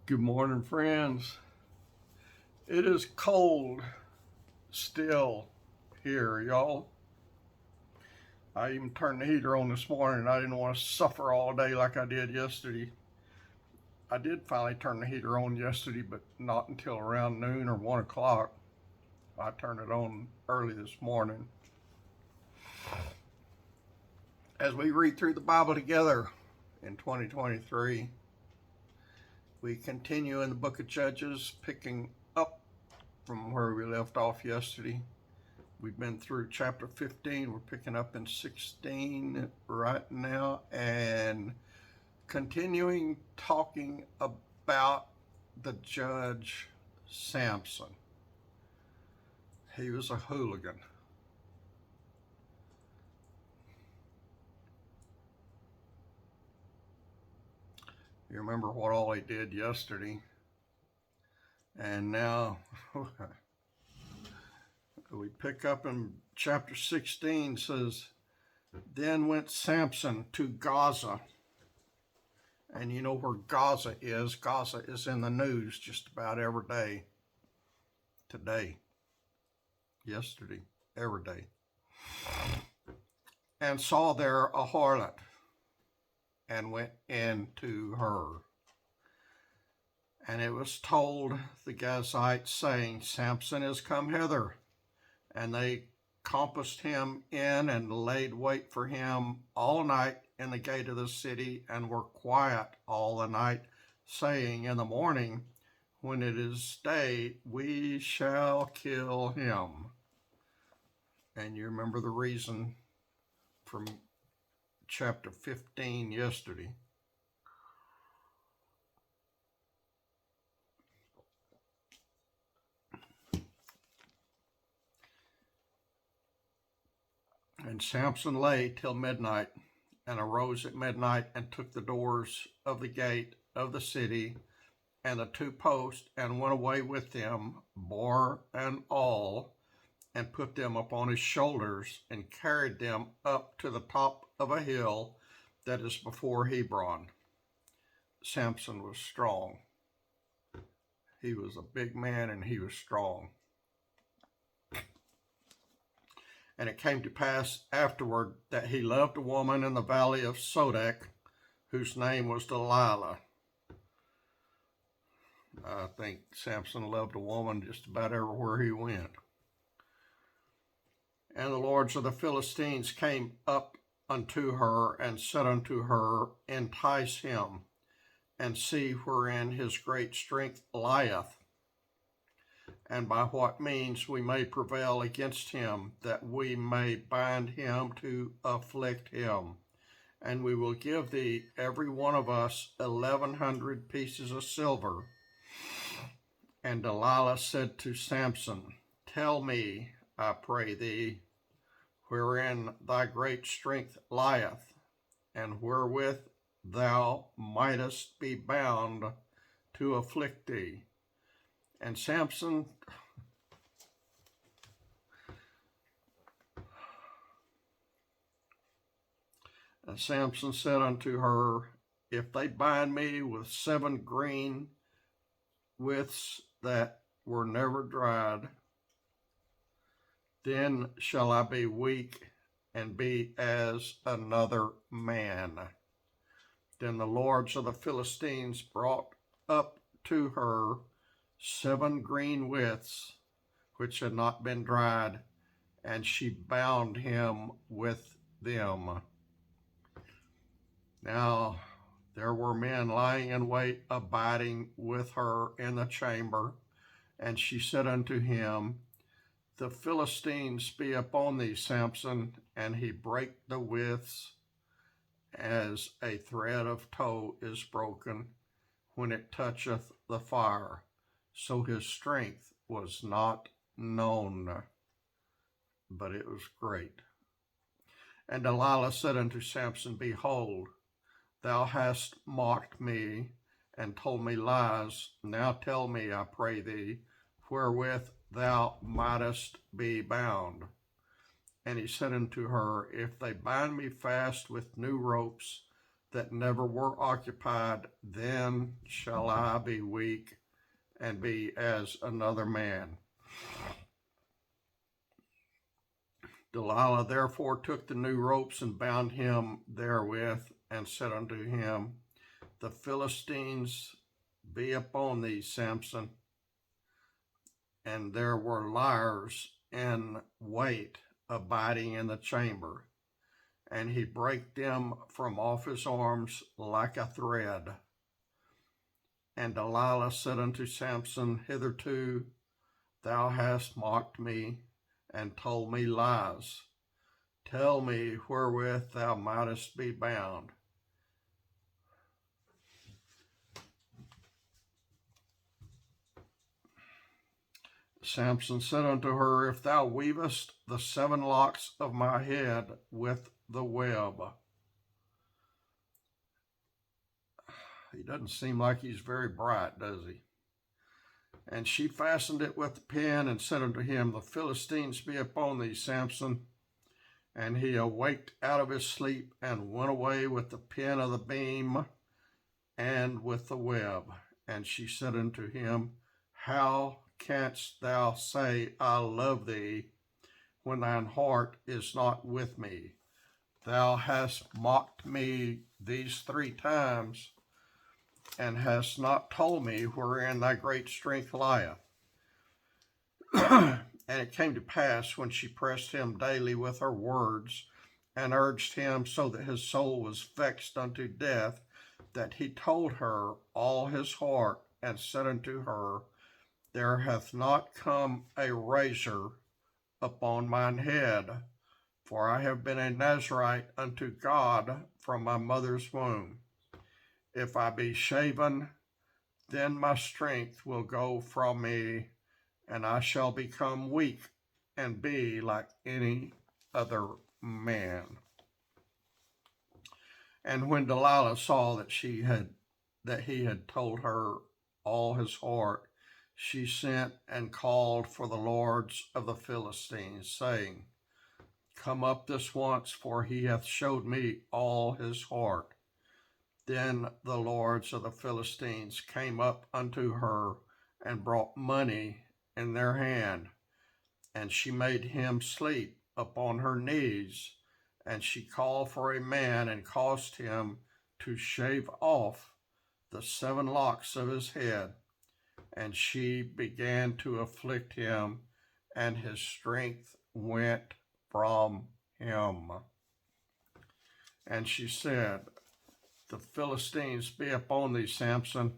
Good morning, friends. It is cold still here, y'all. I even turned the heater on this morning. I didn't want to suffer all day like I did yesterday. I did finally turn the heater on yesterday, but not until around noon or 1 o'clock. I turned it on early this morning. As we read through the Bible together in 2023, we continue in the book of Judges, picking up from where we left off yesterday. We've been through chapter 15. We're picking up in 16 right now and continuing talking about the judge Samson. He was a hooligan. You remember what all he did yesterday. And now we pick up in chapter 16, says, Then went Samson to Gaza. And you know where Gaza is. Gaza is in the news just about every day. Today, yesterday, every day. And saw there a harlot, and went into her. And it was told the Gazites, saying, Samson is come hither. And they compassed him in and laid wait for him all night in the gate of the city, and were quiet all the night, saying, In the morning, when it is day, we shall kill him. And you remember the reason from chapter 15 yesterday. And Samson lay till midnight, and arose at midnight, and took the doors of the gate of the city, and the two posts, and went away with them, bar and all, and put them upon his shoulders, and carried them up to the top of a hill that is before Hebron. Samson was strong. He was a big man, and he was strong. And it came to pass afterward that he loved a woman in the valley of Sodek, whose name was Delilah. I think Samson loved a woman just about everywhere he went. And the lords of the Philistines came up unto her, and said unto her, Entice him, and see wherein his great strength lieth, and by what means we may prevail against him, that we may bind him to afflict him. And we will give thee, every one of us, 1,100 pieces of silver. And Delilah said to Samson, Tell me, I pray thee, wherein thy great strength lieth, and wherewith thou mightest be bound to afflict thee. And Samson said unto her, If they bind me with 7 green withs that were never dried, then shall I be weak and be as another man. Then the lords of the Philistines brought up to her 7 green withs, which had not been dried, and she bound him with them. Now there were men lying in wait, abiding with her in the chamber. And she said unto him, The Philistines be upon thee, Samson. And he brake the withs as a thread of tow is broken when it toucheth the fire. So his strength was not known, but it was great. And Delilah said unto Samson, Behold, thou hast mocked me and told me lies. Now tell me, I pray thee, wherewith thou mightest be bound. And he said unto her, If they bind me fast with new ropes, that never were occupied, then shall I be weak and be as another man. Delilah therefore took the new ropes and bound him therewith, and said unto him, The Philistines be upon thee, Samson. And there were liars in wait abiding in the chamber, and he brake them from off his arms like a thread. And Delilah said unto Samson, Hitherto thou hast mocked me, and told me lies. Tell me wherewith thou mightest be bound. Samson said unto her, If thou weavest the 7 locks of my head with the web. He doesn't seem like he's very bright, does he? And she fastened it with the pin, and said unto him, The Philistines be upon thee, Samson. And he awaked out of his sleep, and went away with the pin of the beam, and with the web. And she said unto him, How canst thou say, I love thee, when thine heart is not with me? Thou hast mocked me these 3 times, and hast not told me wherein thy great strength lieth. And it came to pass, when she pressed him daily with her words, and urged him so that his soul was vexed unto death, that he told her all his heart, and said unto her, There hath not come a razor upon mine head, for I have been a Nazarite unto God from my mother's womb. If I be shaven, then my strength will go from me, and I shall become weak and be like any other man. And when Delilah saw that he had told her all his heart, she sent and called for the lords of the Philistines, saying, Come up this once, for he hath showed me all his heart. Then the lords of the Philistines came up unto her, and brought money in their hand. And she made him sleep upon her knees, and she called for a man, and caused him to shave off the 7 locks of his head. And she began to afflict him, and his strength went from him. And she said, The Philistines be upon thee, Samson.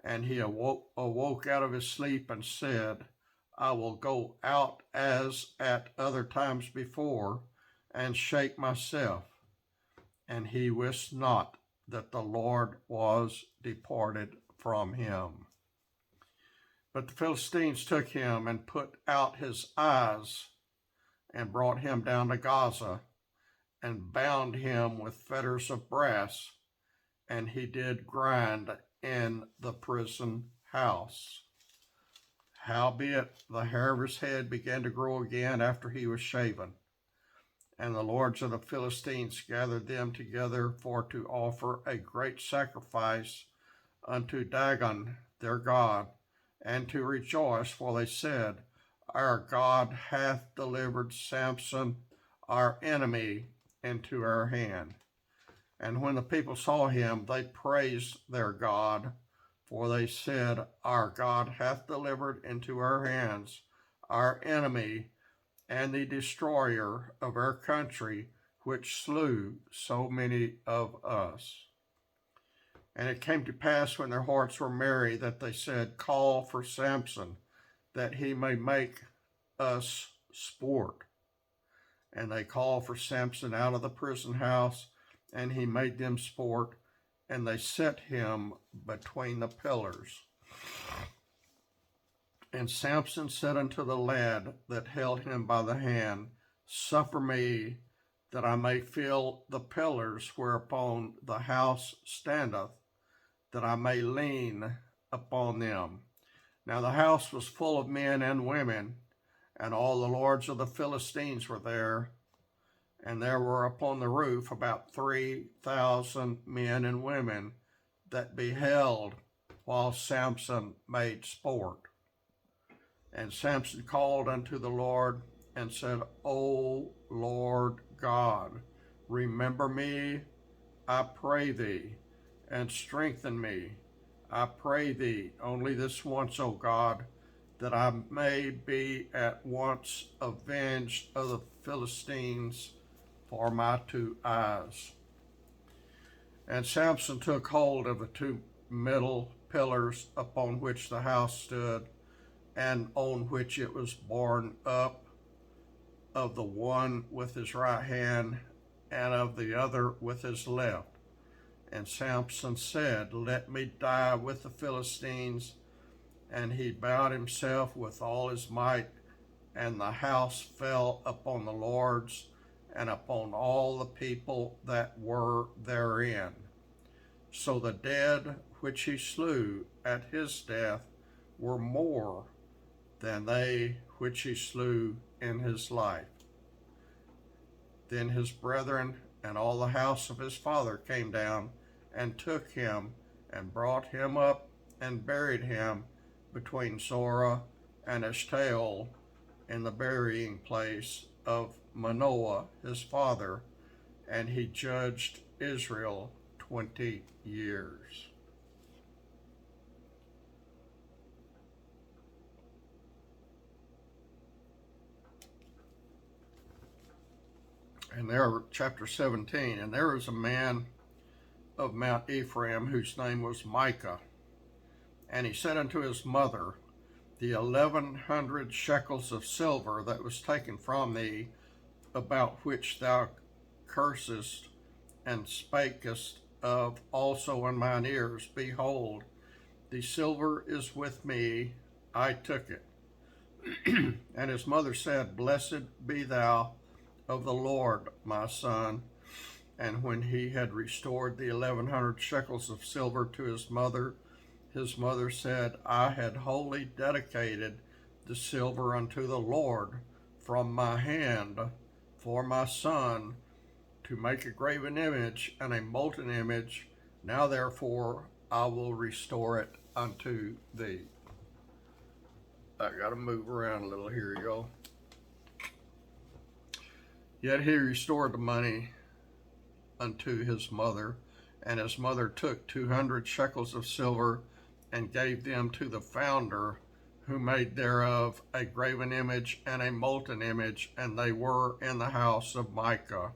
And he awoke out of his sleep, and said, I will go out as at other times before, and shake myself. And he wist not that the Lord was departed from him. But the Philistines took him, and put out his eyes, and brought him down to Gaza, and bound him with fetters of brass, and he did grind in the prison house. Howbeit the hair of his head began to grow again after he was shaven. And the lords of the Philistines gathered them together for to offer a great sacrifice unto Dagon their god, and to rejoice, for they said, Our God hath delivered Samson our enemy into our hand. And when the people saw him, they praised their God, for they said, Our God hath delivered into our hands our enemy, and the destroyer of our country, which slew so many of us. And it came to pass, when their hearts were merry, that they said, Call for Samson, that he may make us sport. And they called for Samson out of the prison house, and he made them sport, and they set him between the pillars. And Samson said unto the lad that held him by the hand, Suffer me, that I may feel the pillars whereupon the house standeth, that I may lean upon them. Now the house was full of men and women, and all the lords of the Philistines were there. And there were upon the roof about 3,000 men and women that beheld while Samson made sport. And Samson called unto the Lord and said, O Lord God, remember me, I pray thee, and strengthen me, I pray thee, only this once, O God, that I may be at once avenged of the Philistines for my 2 eyes. And Samson took hold of the 2 middle pillars upon which the house stood, and on which it was borne up, of the one with his right hand, and of the other with his left. And Samson said, Let me die with the Philistines. And he bowed himself with all his might, and the house fell upon the lords and upon all the people that were therein. So the dead which he slew at his death were more than they which he slew in his life. Then his brethren and all the house of his father came down and took him and brought him up and buried him between Zorah and Eshtaol in the burying place of Manoah his father, and he judged Israel 20 years. And there, chapter 17, and there was a man of Mount Ephraim whose name was Micah. And he said unto his mother, The 1,100 shekels of silver that was taken from thee, about which thou cursest and spakest of also in mine ears, behold, the silver is with me, I took it. And his mother said, Blessed be thou of the Lord, my son. And when he had restored the 1,100 shekels of silver to his mother said, I had wholly dedicated the silver unto the Lord from my hand for my son, to make a graven image and a molten image. Now therefore I will restore it unto thee. I gotta move around a little here, y'all. Yet he restored the money unto his mother, and his mother took 200 shekels of silver and gave them to the founder, who made thereof a graven image and a molten image, and they were in the house of Micah.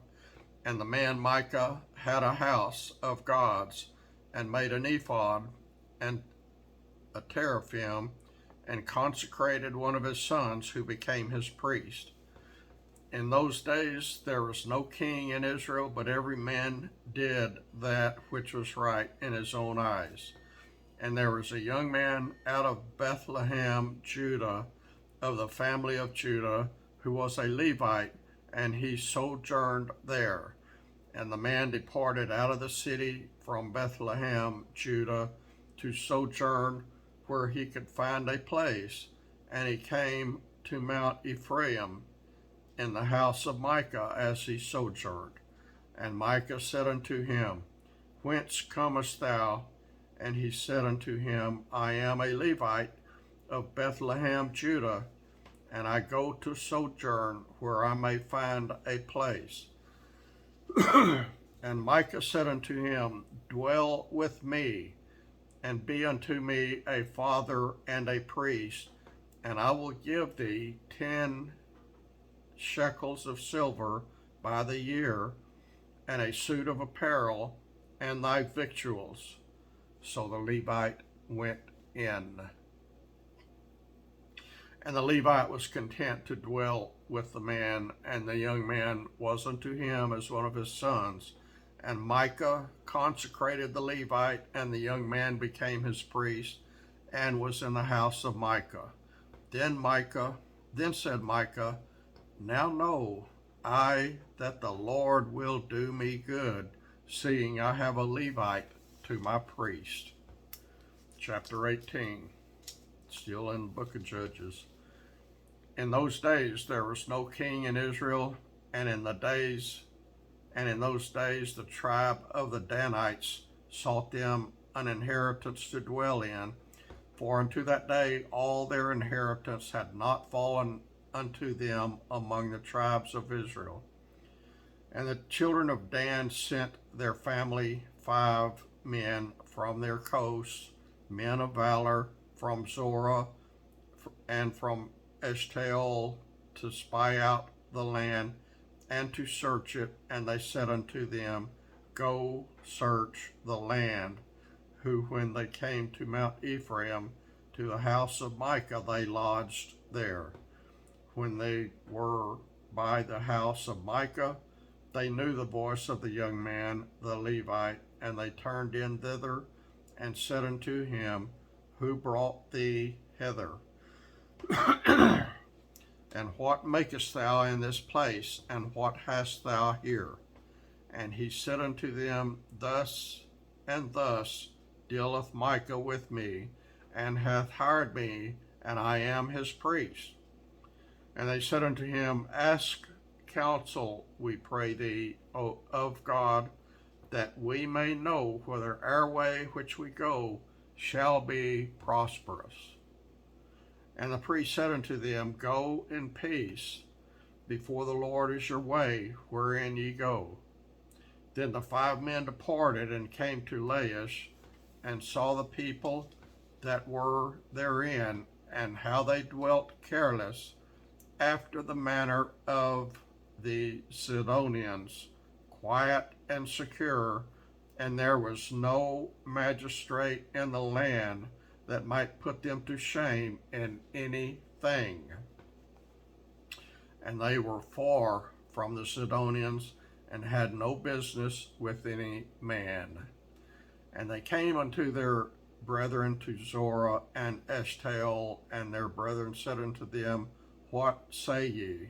And the man Micah had a house of gods, and made an ephod and a teraphim, and consecrated one of his sons, who became his priest. In those days there was no king in Israel, but every man did that which was right in his own eyes. And there was a young man out of Bethlehem, Judah, of the family of Judah, who was a Levite, and he sojourned there. And the man departed out of the city from Bethlehem, Judah, to sojourn where he could find a place. And he came to Mount Ephraim, in the house of Micah, as he sojourned. And Micah said unto him, Whence comest thou? And he said unto him, I am a Levite of Bethlehem, Judah, and I go to sojourn where I may find a place. And Micah said unto him, Dwell with me, and be unto me a father and a priest, and I will give thee 10 shekels of silver by the year, and a suit of apparel, and thy victuals. So the Levite went in. And the Levite was content to dwell with the man, and the young man was unto him as one of his sons. And Micah consecrated the Levite, and the young man became his priest, and was in the house of Micah. Then said Micah, Now know I that the Lord will do me good, seeing I have a Levite to my priest. Chapter 18, still in the book of Judges. In those days there was no king in Israel, And in those days the tribe of the Danites sought them an inheritance to dwell in, for unto that day all their inheritance had not fallen unto them among the tribes of Israel. And the children of Dan sent their family 5 men from their coasts, men of valor, from Zorah and from Eshtaol, to spy out the land and to search it. And they said unto them, Go search the land. Who, when they came to Mount Ephraim, to the house of Micah, they lodged there. When they were by the house of Micah, they knew the voice of the young man, the Levite, and they turned in thither, and said unto him, Who brought thee hither? And what makest thou in this place, and what hast thou here? And he said unto them, Thus and thus dealeth Micah with me, and hath hired me, and I am his priest. And they said unto him, Ask counsel, we pray thee, of God, that we may know whether our way which we go shall be prosperous. And the priest said unto them, Go in peace, before the Lord is your way, wherein ye go. Then the 5 men departed and came to Laish, and saw the people that were therein, and how they dwelt careless, after the manner of the Sidonians, quiet and secure, and there was no magistrate in the land that might put them to shame in anything. And they were far from the Sidonians, and had no business with any man. And they came unto their brethren to Zorah and Eshtaol, and their brethren said unto them, What say ye?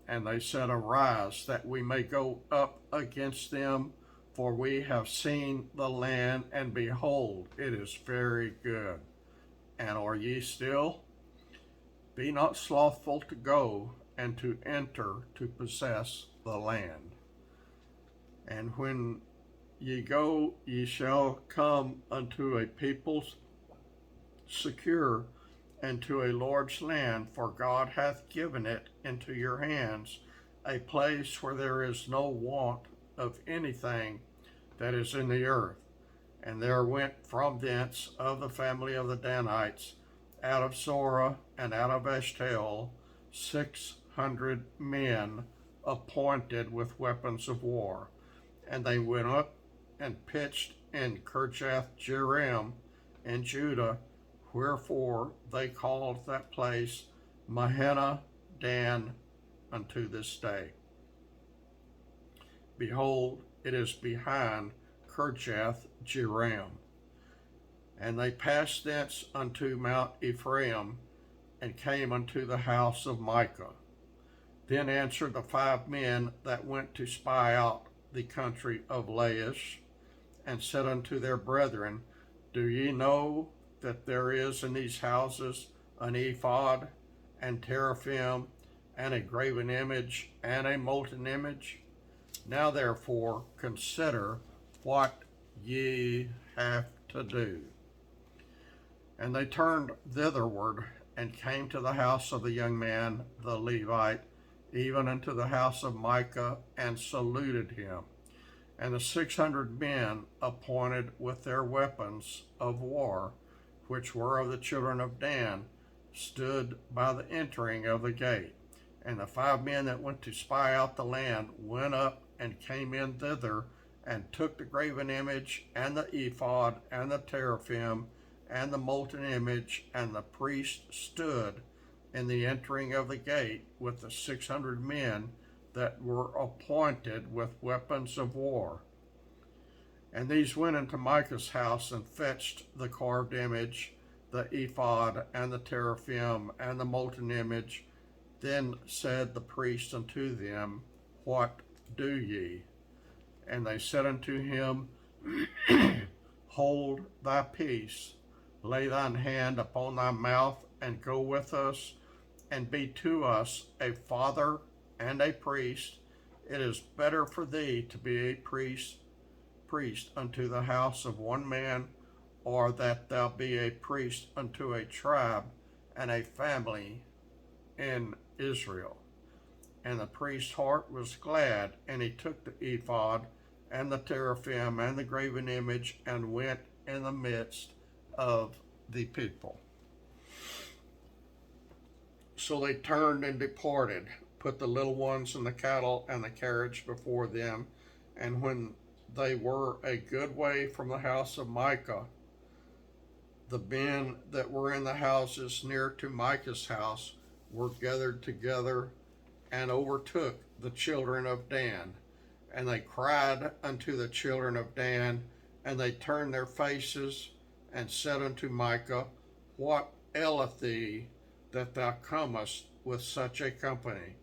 And they said, Arise, that we may go up against them, for we have seen the land, and behold, it is very good. And are ye still? Be not slothful to go, and to enter to possess the land. And when ye go, ye shall come unto a people secure, and to a large land, for God hath given it into your hands, a place where there is no want of anything that is in the earth. And there went from thence of the family of the Danites, out of Zorah and out of Eshtaol, 600 men appointed with weapons of war. And they went up and pitched in Kirjath Jearim in Judah, wherefore they called that place Mahaneh Dan unto this day. Behold, it is behind Kirjath Jearim. And they passed thence unto Mount Ephraim, and came unto the house of Micah. Then answered the 5 men that went to spy out the country of Laish, and said unto their brethren, Do ye know that there is in these houses an ephod, and teraphim, and a graven image, and a molten image? Now therefore consider what ye have to do. And they turned thitherward, and came to the house of the young man, the Levite, even unto the house of Micah, and saluted him. And the 600 men appointed with their weapons of war, which were of the children of Dan, stood by the entering of the gate. And the 5 men that went to spy out the land went up and came in thither, and took the graven image, and the ephod, and the teraphim, and the molten image, and the priest stood in the entering of the gate with the 600 men that were appointed with weapons of war. And these went into Micah's house, and fetched the carved image, the ephod, and the teraphim, and the molten image. Then said the priest unto them, What do ye? And they said unto him, Hold thy peace, lay thine hand upon thy mouth, and go with us, and be to us a father and a priest, It is better for thee to be a priest unto the house of one man, or that thou be a priest unto a tribe and a family in Israel. And the priest's heart was glad, and he took the ephod and the teraphim and the graven image and went in the midst of the people. So they turned and departed, put the little ones and the cattle and the carriage before them. And when they were a good way from the house of Micah, the men that were in the houses near to Micah's house were gathered together and overtook the children of Dan. And they cried unto the children of Dan, and they turned their faces and said unto Micah, What aileth thee that thou comest with such a company?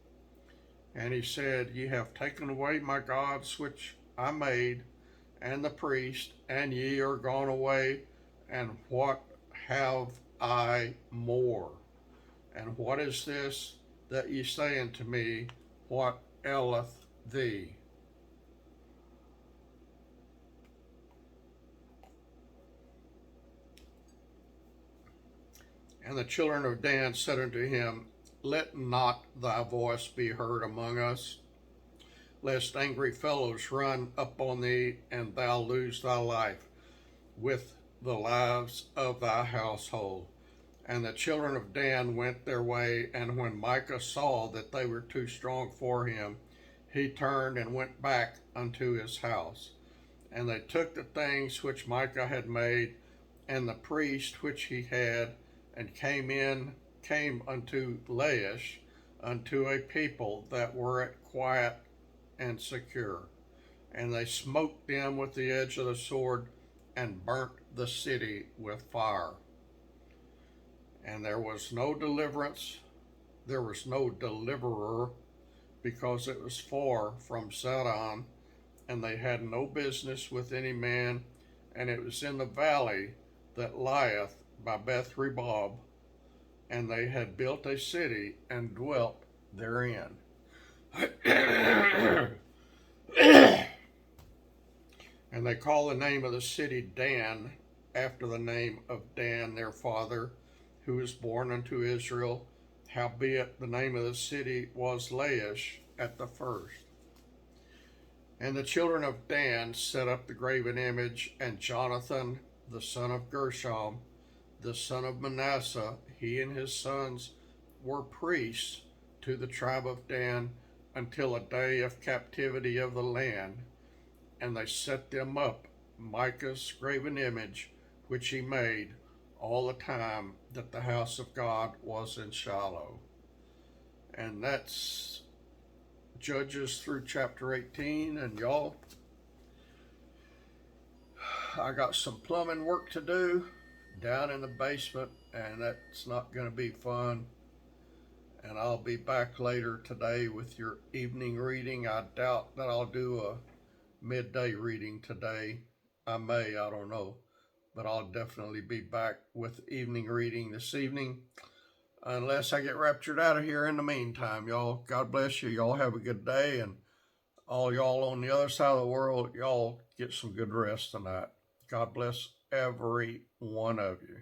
And he said, Ye have taken away my gods which I made, and the priest, and ye are gone away, and what have I more? And what is this that ye say unto me, What aileth thee? And the children of Dan said unto him, Let not thy voice be heard among us, lest angry fellows run up on thee, and thou lose thy life with the lives of thy household. And the children of Dan went their way, and when Micah saw that they were too strong for him, he turned and went back unto his house. And they took the things which Micah had made, and the priest which he had, and came unto Laish, unto a people that were at quiet and secure. And they smote them with the edge of the sword, and burnt the city with fire. And there was no deliverer, because it was far from Zidon, and they had no business with any man, and it was in the valley that lieth by Beth Rehob, and they had built a city and dwelt therein. And they call the name of the city Dan, after the name of Dan their father, who was born unto Israel. Howbeit the name of the city was Laish at the first. And the children of Dan set up the graven image, and Jonathan, the son of Gershom, the son of Manasseh, he and his sons were priests to the tribe of Dan until a day of captivity of the land. And they set them up, Micah's graven image, which he made, all the time that the house of God was in Shiloh. And that's Judges through chapter 18. And y'all, I got some plumbing work to do down in the basement, and that's not going to be fun. And I'll be back later today with your evening reading. I doubt that I'll do a midday reading today. I may, I don't know, but I'll definitely be back with evening reading this evening, unless I get raptured out of here in the meantime. Y'all, God bless you. Y'all have a good day, and all y'all on the other side of the world, y'all get some good rest tonight. God bless every one of you.